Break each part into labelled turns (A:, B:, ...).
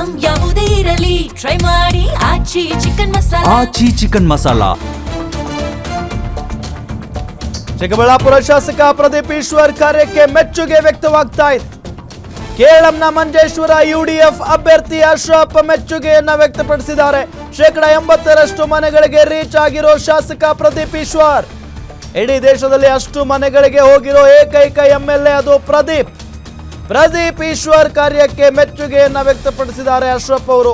A: Item ಯಾವುದೇ ಇರಲಿ try ಮಾಡಿ ಆಚಿ ಚಿಕನ್ ಮಸಾಲಾ.
B: ಆಚಿ ಚಿಕನ್ ಮಸಾಲಾ.
C: ಚಿಕ್ಕಬಳ್ಳಾಪುರ ಶಾಸಕ ಪ್ರದೀಪ್ ಈಶ್ವರ್ ಕಾರ್ಯಕ್ಕೆ ಮೆಚ್ಚುಗೆ ವ್ಯಕ್ತವಾಗ್ತಾ ಇದೆ. ಕೇರಳಂನ ಮಂಜೇಶ್ವರ ಯುಡಿಎಫ್ ಅಭ್ಯರ್ಥಿ ಅಶ್ರಫ್ ಮೆಚ್ಚುಗೆಯನ್ನ ವ್ಯಕ್ತಪಡಿಸಿದ್ದಾರೆ. 80% ಮನೆಗಳಿಗೆ ರೀಚ್ ಆಗಿರೋ ಶಾಸಕ ಪ್ರದೀಪ್ ಈಶ್ವರ್. ಇಡೀ ದೇಶದಲ್ಲಿ ಅಷ್ಟು ಮನೆಗಳಿಗೆ ಹೋಗಿರೋ ಏಕೈಕ MLA ಅದು ಪ್ರದೀಪ್ ಈಶ್ವರ್ ಕಾರ್ಯಕ್ಕೆ ಮೆಚ್ಚುಗೆಯನ್ನ ವ್ಯಕ್ತಪಡಿಸಿದ್ದಾರೆ ಅಶ್ರಫ್ ಅವರು.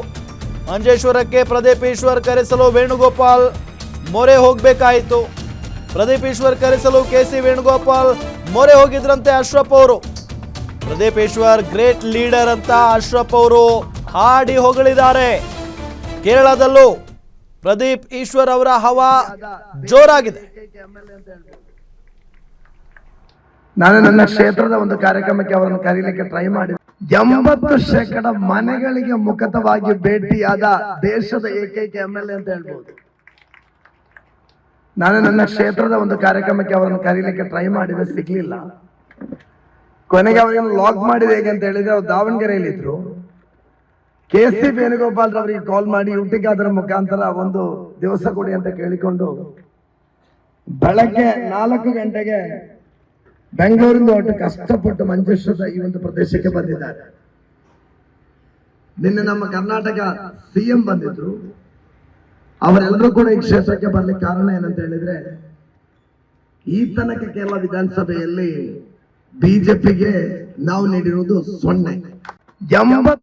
C: ಮಂಜೇಶ್ವರಕ್ಕೆ ಪ್ರದೀಪ್ ಈಶ್ವರ್ ಕರೆಸಲು ವೇಣುಗೋಪಾಲ್ ಮೊರೆ ಹೋಗಬೇಕಾಯಿತು. ಪ್ರದೀಪ್ ಈಶ್ವರ್ ಕರೆಸಲು KC ವೇಣುಗೋಪಾಲ್ ಮೊರೆ ಹೋಗಿದ್ರಂತೆ ಅಶ್ರಫ್ ಅವರು. ಪ್ರದೀಪ್ ಈಶ್ವರ್ ಗ್ರೇಟ್ ಲೀಡರ್ ಅಂತ ಅಶ್ರಫ್ ಅವರು ಹಾಡಿ ಹೊಗಳಿದ್ದಾರೆ. ಕೇರಳದಲ್ಲೂ ಪ್ರದೀಪ್ ಈಶ್ವರ್ ಅವರ ಹವಾ ಜೋರಾಗಿದೆ.
D: ನಾನು ನನ್ನ ಕ್ಷೇತ್ರದ ಒಂದು ಕಾರ್ಯಕ್ರಮಕ್ಕೆ ಅವರನ್ನು ಕರೀಲಿಕ್ಕೆ ಟ್ರೈ ಮಾಡಿದೆ. 80% ಮನೆಗಳಿಗೆ ಮುಖತವಾಗಿ ಭೇಟಿಯಾದ ದೇಶದ ಏಕೈಕ MLA ಅಂತ ಹೇಳ್ಬೋದು. ನಾನು ನನ್ನ ಕ್ಷೇತ್ರದ ಒಂದು ಕಾರ್ಯಕ್ರಮಕ್ಕೆ ಅವರನ್ನು ಕರೀಲಿಕ್ಕೆ ಟ್ರೈ ಮಾಡಿದೆ, ಸಿಗ್ಲಿಲ್ಲ. ಕೊನೆಗೆ ಅವರಿಗೆ ಲಾಕ್ ಮಾಡಿದೆ. ಹೇಗೆ ಅಂತ ಹೇಳಿದ್ರೆ ಅವ್ರು ದಾವಣಗೆರೆಯಲ್ಲಿ ಇದ್ರು. KC ವೇಣುಗೋಪಾಲ್ ಅವರಿಗೆ ಕಾಲ್ ಮಾಡಿ ಊಟಕ್ಕೆ ಅದರ ಮುಖಾಂತರ ಒಂದು ದಿವಸ ಕೊಡಿ ಅಂತ ಕೇಳಿಕೊಂಡು ಬೆಳಗ್ಗೆ 4 ಗಂಟೆಗೆ ಬೆಂಗಳೂರಿಂದ ಹೊರಟು ಕಷ್ಟಪಟ್ಟು ಮಂಜೇಶ್ವರದ ಈ ಒಂದು ಪ್ರದೇಶಕ್ಕೆ ಬಂದಿದ್ದಾರೆ. ನಿನ್ನೆ ನಮ್ಮ ಕರ್ನಾಟಕ CM ಬಂದಿದ್ರು. ಅವರೆಲ್ಲರೂ ಕೂಡ ಈ ಕ್ಷೇತ್ರಕ್ಕೆ ಬರ್ಲಿಕ್ಕೆ ಕಾರಣ ಏನಂತ ಹೇಳಿದ್ರೆ, ಈ ತನಕ ಕೇರಳ ವಿಧಾನಸಭೆಯಲ್ಲಿ BJPಗೆ ನಾವು ನೀಡಿರುವುದು 0.